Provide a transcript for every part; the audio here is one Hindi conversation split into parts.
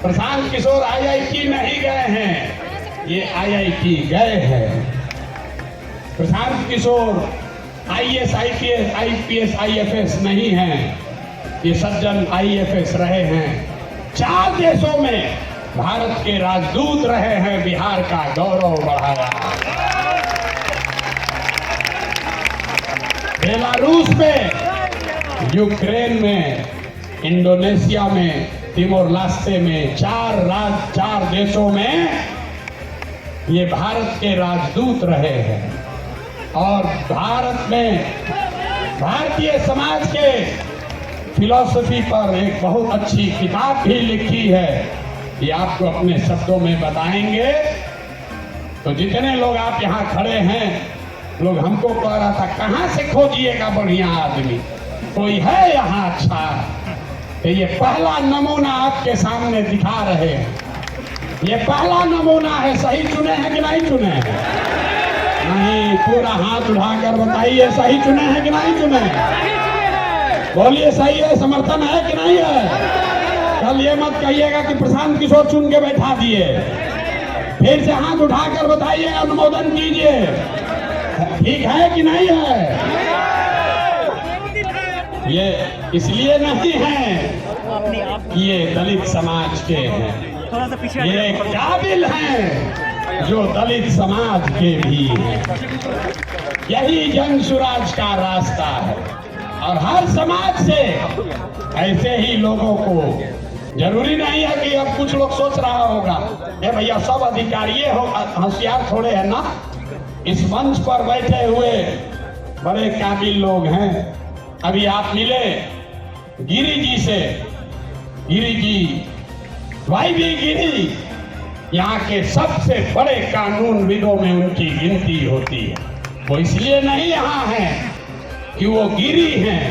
प्रशांत किशोर IIT नहीं गए हैं, ये IIT गए हैं। Prashant Kishor IAS, IPS, IFS नहीं हैं, ये सज्जन IFS रहे हैं। 4 देशों में भारत के राजदूत रहे हैं, बिहार का गौरव बढ़ाया। बेलारूस में, यूक्रेन में, इंडोनेशिया में, तिमोर लेस्टे में, 4 देशों में ये भारत के राजदूत रहे हैं। और भारत में भारतीय समाज के फिलॉसफी पर एक बहुत अच्छी किताब भी लिखी है, ये आपको अपने शब्दों में बताएंगे। तो जितने लोग आप यहाँ खड़े हैं, लोग हमको कह रहा था कहाँ से खोजिएगा बढ़िया आदमी, कोई है यहाँ अच्छा? तो ये पहला नमूना आपके सामने दिखा रहे हैं, ये पहला नमूना है। सही चुने हैं कि नहीं चुने हैं? नहीं, पूरा हाथ उठाकर बताइए, सही चुने हैं कि नहीं चुने? बोलिए सही है, समर्थन है कि नहीं है? कल ये मत कहिएगा कि प्रशांत किशोर चुन के बैठा दिए। फिर से हाथ उठाकर बताइए, अनुमोदन कीजिए, ठीक है कि नहीं है? ये इसलिए नहीं है कि ये दलित समाज के हैं, ये काबिल हैं जो दलित समाज के भी हैं। यही जन सुराज का रास्ता है। और हर समाज से ऐसे ही लोगों को, जरूरी नहीं है कि अब कुछ लोग सोच रहा होगा ये भैया सब अधिकारी हो, होशियार थोड़े हैं ना। इस मंच पर बैठे हुए बड़े काबिल लोग हैं। अभी आप मिले गिरी जी से, गिरी जी, भाई भी गिरी यहाँ के सबसे बड़े कानूनविदों में उनकी गिनती होती है। वो इसलिए नहीं यहाँ हैं कि वो गिरी हैं,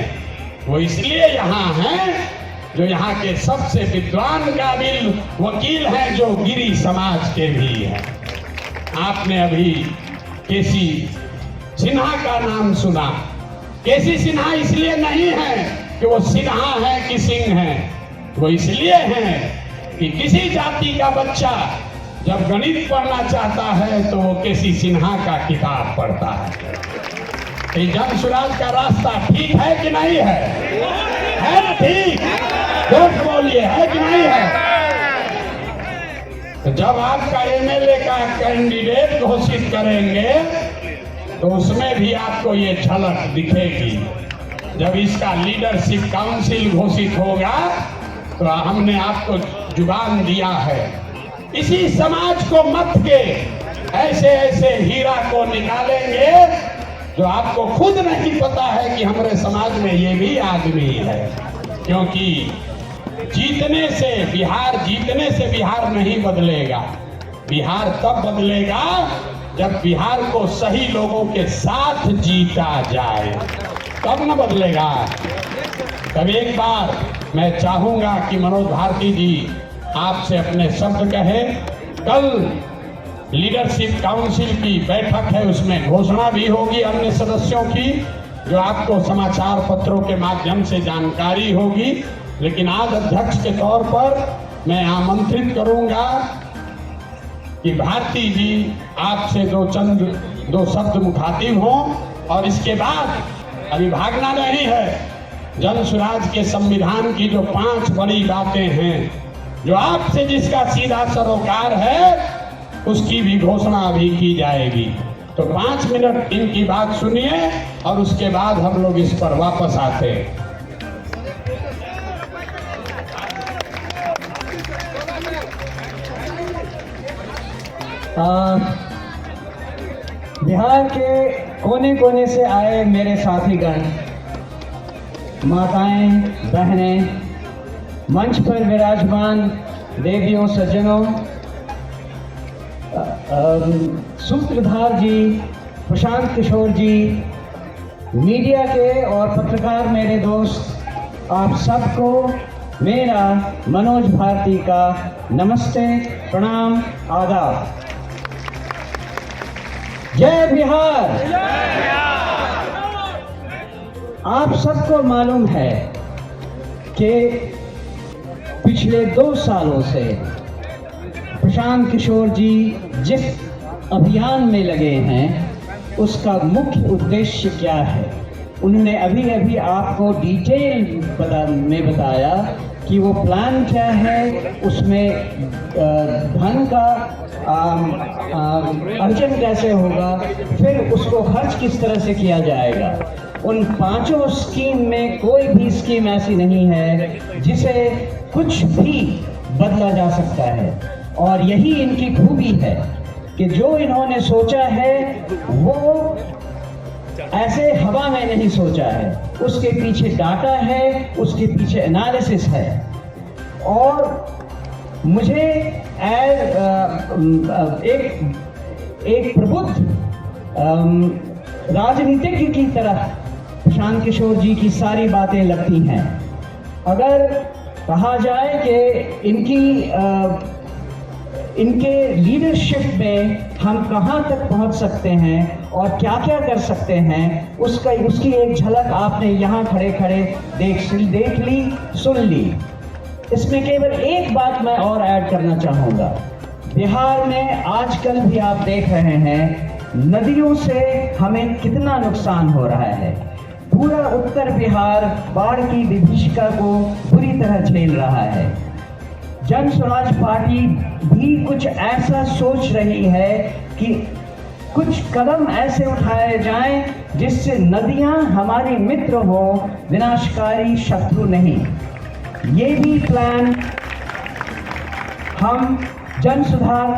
वो इसलिए यहाँ हैं जो यहाँ के सबसे विद्वान काबिल वकील हैं, जो गिरी समाज के भी हैं। आपने अभी केसी सिन्हा का नाम सुना। केसी सिन्हा इसलिए नहीं है कि वो सिन्हा है कि सिंह है, वो इसलिए हैं कि किसी जाति का बच्चा जब गणित पढ़ना चाहता है तो वो केसी सिन्हा का किताब पढ़ता है। ये जन सुराज का रास्ता ठीक है कि नहीं है? है ना ठीक? जोर बोलिए, है कि नहीं है? तो जब आपका MLA का कैंडिडेट घोषित करेंगे तो उसमें भी आपको ये झलक दिखेगी। जब इसका लीडरशिप काउंसिल घोषित होगा तो हमने आपको जुबान दिया है, इसी समाज को मत के ऐसे ऐसे हीरा को निकालेंगे जो आपको खुद नहीं पता है कि हमारे समाज में ये भी आदमी है। क्योंकि जीतने से बिहार नहीं बदलेगा। बिहार तब बदलेगा जब बिहार को सही लोगों के साथ जीता जाए, तब न बदलेगा। तब एक बार मैं चाहूंगा कि मनोज भारती जी आपसे अपने शब्द कहें। कल लीडरशिप काउंसिल की बैठक है, उसमें घोषणा भी होगी अन्य सदस्यों की, जो आपको समाचार पत्रों के माध्यम से जानकारी होगी। लेकिन आज अध्यक्ष के तौर पर मैं आमंत्रित करूंगा कि भारती जी आपसे दो शब्द मुखातिब हों। और इसके बाद अभी भागना नहीं है, जन सुराज के संविधान की जो 5 बड़ी बातें हैं, जो आपसे जिसका सीधा सरोकार है, उसकी भी घोषणा अभी की जाएगी। तो 5 मिनट इनकी बात सुनिए और उसके बाद हम लोग इस पर वापस आते हैं। बिहार के कोने कोने से आए मेरे साथीगण, माताएं, बहनें, मंच पर विराजमान देवियों, सज्जनों, सूत्रधार जी, प्रशांत किशोर जी, मीडिया के और पत्रकार मेरे दोस्त, आप सबको मेरा मनोज भारती का नमस्ते, प्रणाम, आदाब। जय बिहार। आप सबको मालूम है कि पिछले 2 सालों से प्रशांत किशोर जी जिस अभियान में लगे हैं उसका मुख्य उद्देश्य क्या है। उन्होंने अभी अभी आपको डिटेल में बताया कि वो प्लान क्या है, उसमें धन का अर्जन कैसे होगा, फिर उसको खर्च किस तरह से किया जाएगा। उन 5 स्कीम में कोई भी स्कीम ऐसी नहीं है जिसे कुछ भी बदला जा सकता है, और यही इनकी खूबी है कि जो इन्होंने सोचा है वो ऐसे हवा में नहीं सोचा है, उसके पीछे डाटा है, उसके पीछे एनालिसिस है। और मुझे एक प्रबुद्ध राजनीतिज्ञ की तरह प्रशांत किशोर जी की सारी बातें लगती हैं। अगर कहा जाए कि इनके लीडरशिप में हम कहां तक पहुंच सकते हैं और क्या क्या कर सकते हैं, उसकी एक झलक आपने यहां खड़े खड़े देख ली, सुन ली। इसमें केवल एक बात मैं और ऐड करना चाहूँगा। बिहार में आजकल भी आप देख रहे हैं नदियों से हमें कितना नुकसान हो रहा है। पूरा उत्तर बिहार बाढ़ की विभीषिका को बुरी तरह झेल रहा है। जन स्वराज पार्टी भी कुछ ऐसा सोच रही है कि कुछ कदम ऐसे उठाए जाएं जिससे नदियां हमारी मित्र हो, विनाशकारी शत्रु नहीं। ये भी प्लान हम जन सुधार